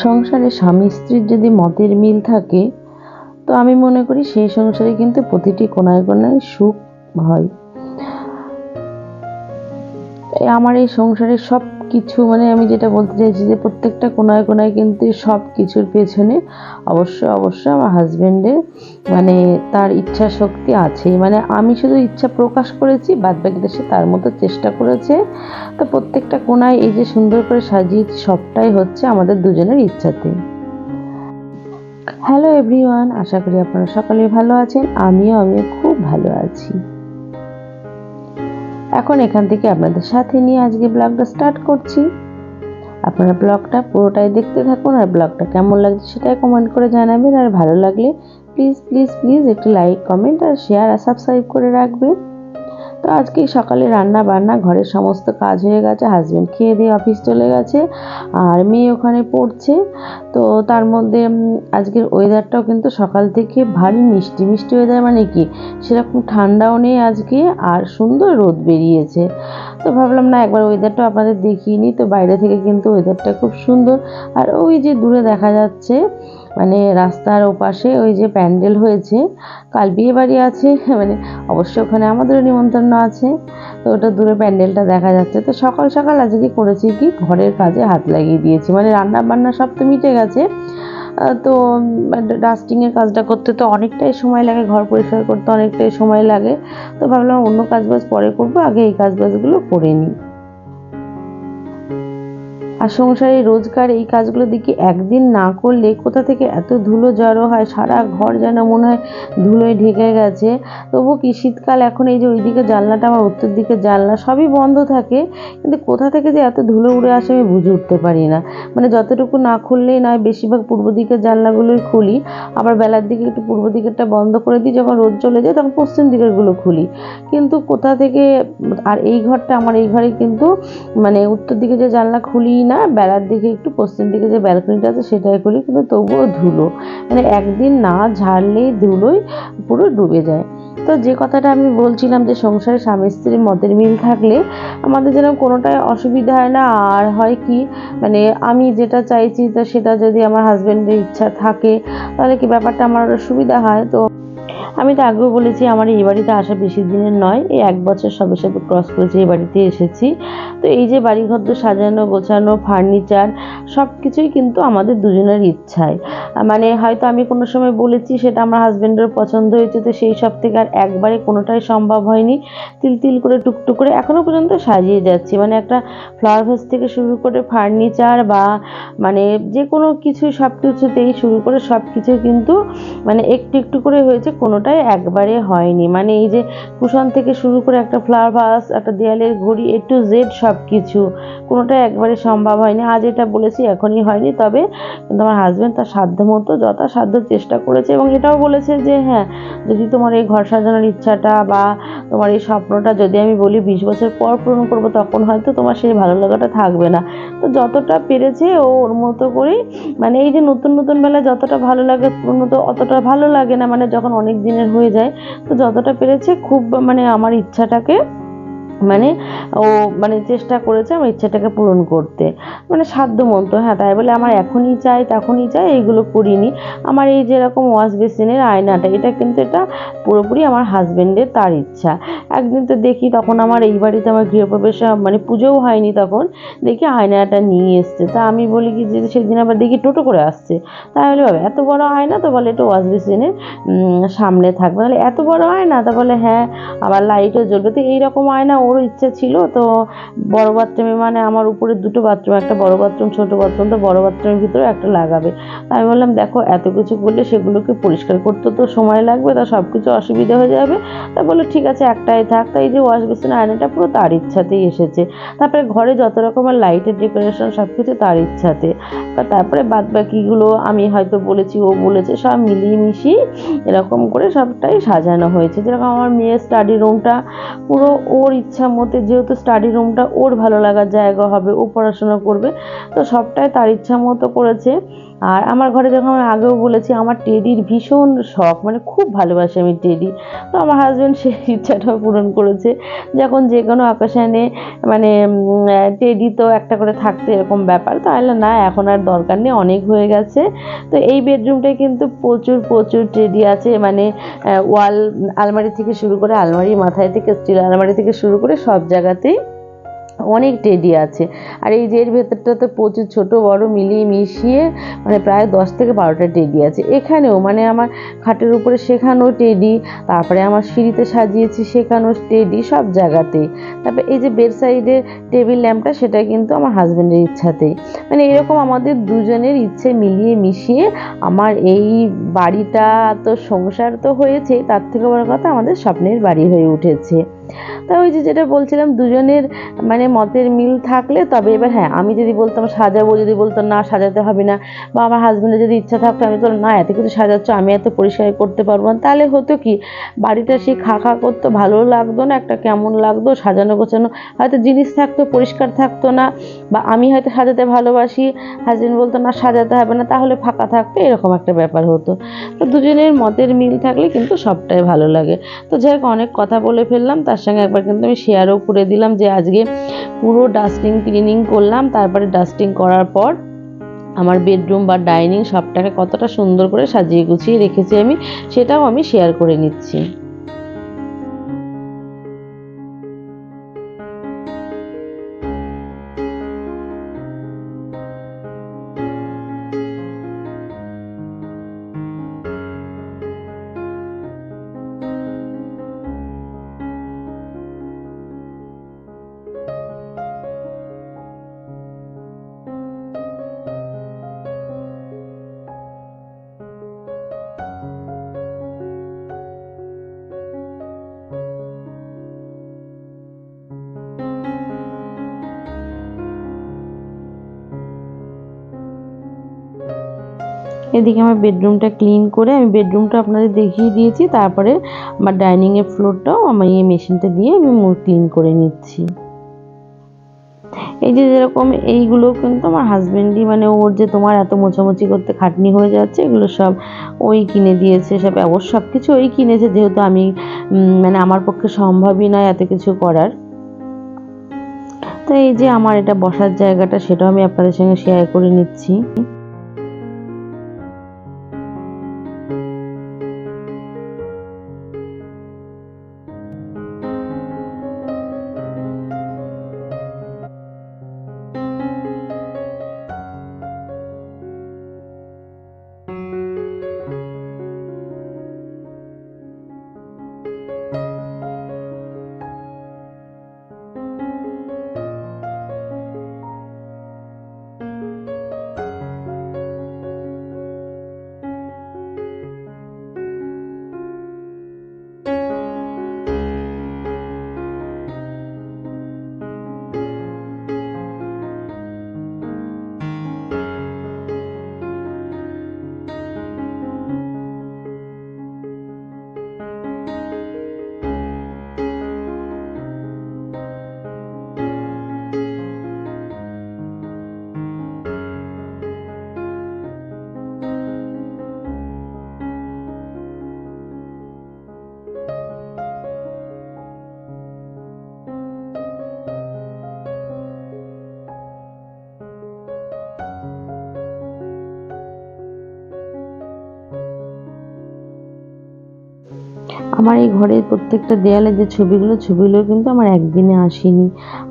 সংসারে স্বামী স্ত্রীর যদি মতের মিল থাকে তো আমি মনে করি সেই সংসারে কিন্তু প্রতিটি কোণায় কোণায় সুখ হয়। আমার এই সংসারের সব কিছু আমি যেটা বলতে চাইছি যে প্রত্যেকটা কোণায় কোণায় কিন্তু সব কিছুর পেছনে অবশ্যই আমার হাজবেন্ডের তার ইচ্ছা শক্তি আছেই। আমি শুধু ইচ্ছা প্রকাশ করেছি, বাদ বাকিটা সে তার মতো চেষ্টা করেছে। তো প্রত্যেকটা কোণায় এই যে সুন্দর করে সাজিয়েছি সবটাই হচ্ছে আমাদের দুজনের ইচ্ছাতে। হ্যালো এভরিওয়ান, আশা করি আপনারা সকলেই ভালো আছেন। আমিও খুব ভালো আছি। এখন এখান থেকে আপনাদের সাথে নিয়ে আজকে ব্লগটা স্টার্ট করছি। আপনারা ব্লগটা পুরোটাই দেখতে থাকুন, আর ব্লগটা কেমন লাগছে সেটাই কমেন্ট করে জানাবেন। আর ভালো লাগলে প্লিজ প্লিজ প্লিজ একটু লাইক, কমেন্ট আর শেয়ার আর সাবস্ক্রাইব করে রাখবেন। তো আজকে সকালে রান্না বান্না ঘরের সমস্ত কাজ হয়ে গেছে। হাজব্যান্ড খেয়ে দিয়ে অফিস চলে গেছে, আর মেয়ে ওখানে পড়ছে। তো তার মধ্যে আজকের ওয়েদারটাও কিন্তু সকাল থেকে ভারী মিষ্টি মিষ্টি ওয়েদার, কি সেরকম ঠান্ডাও নেই আজকে, আর সুন্দর রোদ বেরিয়েছে। তো ভাবলাম না একবার ওয়েদারটা আপনাদের দেখিয়ে নিই। তো বাইরে থেকে কিন্তু ওয়েদারটা খুব সুন্দর। আর ওই যে দূরে দেখা যাচ্ছে রাস্তার ওপাশে ওই যে প্যান্ডেল হয়েছে, কাল বিয়ে বাড়ি আছে, অবশ্যই ওখানে আমাদেরও নিমন্ত্রণ আছে। তো ওটা দূরে প্যান্ডেলটা দেখা যাচ্ছে। তো সকাল সকাল আজকে করেছি কি, ঘরের কাজে হাত লাগিয়ে দিয়েছি। রান্না বান্না সব তো মিটে গেছে। তো ডাস্টিংয়ের কাজটা করতে তো অনেকটাই সময় লাগে, ঘর পরিষ্কার করতে অনেকটাই সময় লাগে। তো ভাবলাম অন্য কাজবাজ পরে করবো, আগে এই কাজবাজগুলো করে নিই। আর সংসারে রোজকার এই কাজগুলো দেখি একদিন না করলে কোথা থেকে এত ধুলো জড়ো হয়, সারা ঘর যেন মনে হয় ধুলোয় ঢেকে গেছে। তবু কি শীতকাল, এখন এই যে ওইদিকে জানলাটা, আমার উত্তর দিকে জানলা সবই বন্ধ থাকে, কিন্তু কোথা থেকে যে এত ধুলো উড়ে আসে আমি বুঝে উঠতে পারি না। যতটুকু না খুললেই নয়, বেশিরভাগ পূর্ব দিকের জানলাগুলোই খুলি, আবার বেলার দিকে একটু পূর্ব দিকেরটা বন্ধ করে দিই, যখন রোদ চলে যায় তখন পশ্চিম দিকেরগুলো খুলি। কিন্তু কোথা থেকে, আর এই ঘরটা আমার, এই ঘরে কিন্তু উত্তর দিকে যে জানলা খুলি না, বেলার দিকে একটু পশ্চিম দিকে যে ব্যালকনিটা আছে সেটাই খুলি, কিন্তু তবুও ধুলো, একদিন না ঝাড়লেই ধুলোয় পুরো ডুবে যায়। তো যে কথাটা আমি বলছিলাম যে সংসারে স্বামী স্ত্রীর মতের মিল থাকলে আমাদের যেন কোনোটাই অসুবিধা হয় না। আর হয় কি, আমি যেটা চাইছি তো সেটা যদি আমার হাজব্যান্ডের ইচ্ছা থাকে তাহলে কি ব্যাপারটা আমার সুবিধা হয়। তো আমি তো আগেও বলেছি আমার এই বাড়িতে আসা বেশি দিনের নয়, এই 1 বছর সবে সবে ক্রস করেছি এই বাড়িতে এসেছি। তো এই যে বাড়িঘর সাজানো গোছানো, ফার্নিচার সব কিছুই কিন্তু আমাদের দুজনের ইচ্ছায়। হয়তো আমি কোনো সময় বলেছি, সেটা আমার হাজব্যান্ডের পছন্দ হয়েছে, তো সেই সব থেকে আর একবারে কোনোটাই সম্ভব হয়নি। তিল তিল করে টুকটুক করে এখনও পর্যন্ত সাজিয়ে যাচ্ছি। একটা ফ্লাওয়ার ভাস থেকে শুরু করে ফার্নিচার বা যে কোনো কিছু, সব কিছুতেই শুরু করে সব কিছু কিন্তু একটু একটু করে হয়েছে, কোনোটাই একবারে হয়নি। এই যে কুশন থেকে শুরু করে একটা ফ্লাওয়ার ভাস, একটা দেয়ালের ঘড়ি, A to Z সব কিছু কোনোটাই একবারে সম্ভব হয়নি। আজ এটা বলেছি এখনই হয়নি, তবে কিন্তু আমার হাজব্যান্ড তার সাধ্য মতো যথাসাধ্য চেষ্টা করেছে, এবং এটাও বলেছে যে হ্যাঁ, যদি তোমার এই ঘর সাজানোর ইচ্ছাটা বা তোমার এই স্বপ্নটা যদি আমি বলি 20 বছর পর পূরণ করবো, তখন হয়তো তোমার সেই ভালো লাগাটা থাকবে না। তো যতটা পেরেছে ও ওর মতো করেই, এই যে নতুন নতুন বেলায় যতটা ভালো লাগে পুরনো তো অতটা ভালো লাগে না, যখন অনেক দিনের হয়ে যায়। তো যতটা পেরেছে খুব আমার ইচ্ছাটাকে ও চেষ্টা করেছে আমার ইচ্ছাটাকে পূরণ করতে, সাধ্য মতো। হ্যাঁ, তাই বলে আমার এখনই চাই তখনই চাই এইগুলো করিনি। আমার এই যেরকম ওয়াশ বেসিনের আয়নাটা, এটা কিন্তু এটা পুরোপুরি আমার হাজব্যান্ডের, তার ইচ্ছা। একদিন তো দেখি, তখন আমার এই বাড়িতে আমার গৃহপ্রবেশ পুজোও হয়নি, তখন দেখি আয়নাটা নিয়ে এসছে। তা আমি বলি কি যে সেদিন আবার দেখি টোটো করে আসছে। তাই বলে বাবা এত বড় আয়না, তো বলে এটা ওয়াশ বেসিনের সামনে থাকবে, তাহলে এত বড় আয়না, তা বলে হ্যাঁ, আবার লাইটও জ্বলবে। তো এইরকম আয়না ওর ইচ্ছে ছিল। তো বড় বাথরুমে আমার উপরে 2টো বাথরুম, একটা বড় বাথরুম ছোট বাথরুম, তো বড় বাথরুমের ভিতরে একটা লাগাবে। তাই আমি বললাম দেখো এত কিছু করলে সেগুলোকে পরিষ্কার করতে তো সময় লাগবে, তা সব কিছু অসুবিধা হয়ে যাবে। তা বললো ঠিক আছে একটাই থাক। তাই যে ওয়াশ বেসিনের আয়নাটা পুরো তার ইচ্ছাতেই এসেছে। তারপরে ঘরে যত রকমের লাইটের ডেকোরেশন সব কিছু তার ইচ্ছাতে। তারপরে বাদ বাকিগুলো আমি হয়তো বলেছি, ও বলেছে, সব মিলিয়ে মিশিয়ে এরকম করে সবটাই সাজানো হয়েছে। যেরকম আমার মেয়ের স্টাডি রুমটা পুরো ওর ইচ্ছা মতে, যেহেতু স্টাডি রুমটা ওর ভালো লাগার জায়গা হবে, ও পড়াশোনা করবে, তো সবটাই তার ইচ্ছা মতো করেছে। আর আমার ঘরে যখন আমি আগেও বলেছি আমার টেডির ভীষণ শখ, মানে খুব ভালোবাসি আমি টেডি। তো আমার হাজব্যান্ড সেই ইচ্ছাটাও পূরণ করেছে, যখন যে কোনো অকেশানে মানে টেডি তো একটা করে থাকতে এরকম ব্যাপার। তো আমি না, এখন আর দরকার নেই, অনেক হয়ে গেছে। তো এই বেডরুমটায় কিন্তু প্রচুর প্রচুর টেডি আছে, মানে ওয়াল আলমারি থেকে শুরু করে, আলমারির মাথায় থেকে স্টিল আলমারি থেকে শুরু করে সব জায়গাতেই অনেক টেডি আছে। আর এই যে এর ভেতরটাতে প্রচুর ছোট বড় মিলিয়ে মিশিয়ে মানে প্রায় 10 থেকে 12টা টেডি আছে। এখানেও মানে আমার খাটের উপরে সেখানেও টেডি, তারপরে আমার সিঁড়িতে সাজিয়েছি সেখানেও টেডি, সব জায়গাতেই। তারপরে এই যে বেড সাইডে টেবিল ল্যাম্পটা, সেটা কিন্তু আমার হাজব্যান্ডের ইচ্ছাতেই। মানে এরকম আমাদের দুজনের ইচ্ছে মিলিয়ে মিশিয়ে আমার এই বাড়িটা, তো সংসার তো হয়েছে, তার থেকে বড় কথা আমাদের স্বপ্নের বাড়ি হয়ে উঠেছে। তা ওই যে যেটা বলছিলাম, দুজনের মানে মতের মিল থাকলে তবে। এবার হ্যাঁ, আমি যদি বলতাম সাজাবো, যদি বলতো না সাজাতে হবে না, বা আমার হাজব্যান্ডের যদি ইচ্ছা থাকতো, আমি তো না এত কিছু সাজাচ্ছ, আমি এত পরিষ্কার করতে পারবো না, তাহলে হতো কি বাড়িটা সেই খা খা করতো, ভালো লাগতো না, একটা কেমন লাগতো, সাজানো গোছানো হয়তো জিনিস থাকতো, পরিষ্কার থাকতো না, বা আমি হয়তো সাজাতে ভালোবাসি, হাজব্যান্ড বলতো না সাজাতে হবে না, তাহলে ফাঁকা থাকতো, এরকম একটা ব্যাপার হতো। তো দুজনের মতের মিল থাকলে কিন্তু সবটাই ভালো লাগে। তো যাই হোক, অনেক কথা বলে ফেললাম, তার সঙ্গে একবার কিন্তু আমি শেয়ারও করে দিলাম যে আজকে পুরো ডাস্টিং ক্লিনিং করলাম। তারপরে ডাস্টিং করার পর আমার বেডরুম বা ডাইনিং সবটাকে কতটা সুন্দর করে সাজিয়ে গুছিয়ে রেখেছি আমি, সেটাও আমি শেয়ার করে নিচ্ছি। এদিকে আমার বেডরুমটা ক্লিন করে আমি বেডরুমটা আপনাদের দেখিয়ে দিয়েছি, তারপরে আমার ডাইনিংয়ের ফ্লোরটাও আমি এই মেশিনটা দিয়ে আমি ক্লিন করে নিচ্ছি। এই যে যেরকম এইগুলো কিন্তু আমার হাজব্যান্ডই, মানে ওর যে তোমার এত মোছামুছি করতে খাটনি হয়ে যাচ্ছে, এগুলো সব ওই কিনে দিয়েছে, সব অবশ্য সব কিছু ওই কিনেছে, যেহেতু আমি মানে আমার পক্ষে সম্ভবই নয় এত কিছু করার। তো এই যে আমার এটা বসার জায়গাটা, সেটাও আমি আপনাদের সঙ্গে শেয়ার করে নিচ্ছি। আমার এই ঘরের প্রত্যেকটা দেয়ালে যে ছবিগুলো কিন্তু আমার একদিনে আসেনি,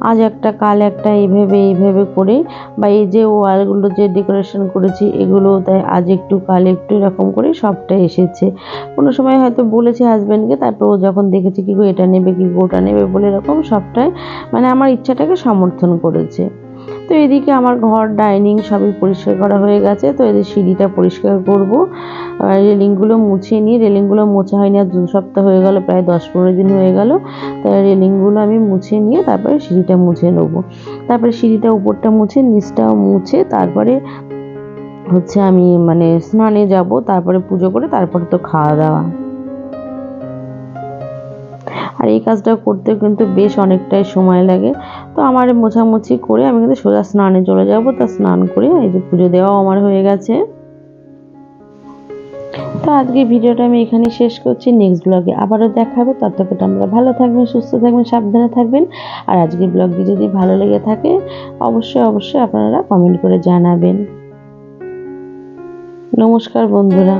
আজ একটা কাল একটা, এইভাবে এইভাবে করে, বা এই যে ওয়ালগুলো যে ডেকোরেশন করেছি এগুলো তাই আজ একটু কাল একটু এরকম করে সবটা এসেছে। কোনো সময় হয়তো বলেছি হাজব্যান্ডকে, তারপর ও যখন দেখেছে কি গো এটা নেবে, কি গো ওটা নেবে বলে, এরকম সবটাই মানে আমার ইচ্ছাটাকে সমর্থন করেছে। তো এদিকে আমার ঘর ডাইনিং সবই পরিষ্কার করা হয়ে গেছে। তো এদের সিঁড়িটা পরিষ্কার করব, রেলিংগুলো মুছে নিয়ে, রেলিংগুলো মোছা হয়নি আর 2 সপ্তাহ হয়ে গেল, প্রায় 10-15 দিন হয়ে গেল। তাই রেলিংগুলো আমি মুছে নিয়ে তারপরে সিঁড়িটা মুছে নেবো। তারপরে সিঁড়িটা উপরটা মুছে নিচটাও মুছে তারপরে হচ্ছে আমি মানে স্নানে যাব, তারপরে পুজো করে তারপরে তো খাওয়া দাওয়া। আর এই কাজটা করতেও কিন্তু বেশ অনেকটাই সময় লাগে। তো আমার মোছামুছি করে আমি কিন্তু সোজা স্নানে চলে যাব। তা স্নান করে এই যে পুজো দেওয়াও আমার হয়ে গেছে। আজকে ভিডিওটা আমি এখানে শেষ করছি। নেক্সট ব্লগে আবারও দেখা হবে। ততক্ষণ আমরা ভালো থাকবেন, সুস্থ থাকবেন, সাবধানে থাকবেন। আর আজকের ব্লগটি যদি ভালো লেগে থাকে অবশ্যই আপনারা কমেন্ট করে জানাবেন। নমস্কার বন্ধুরা।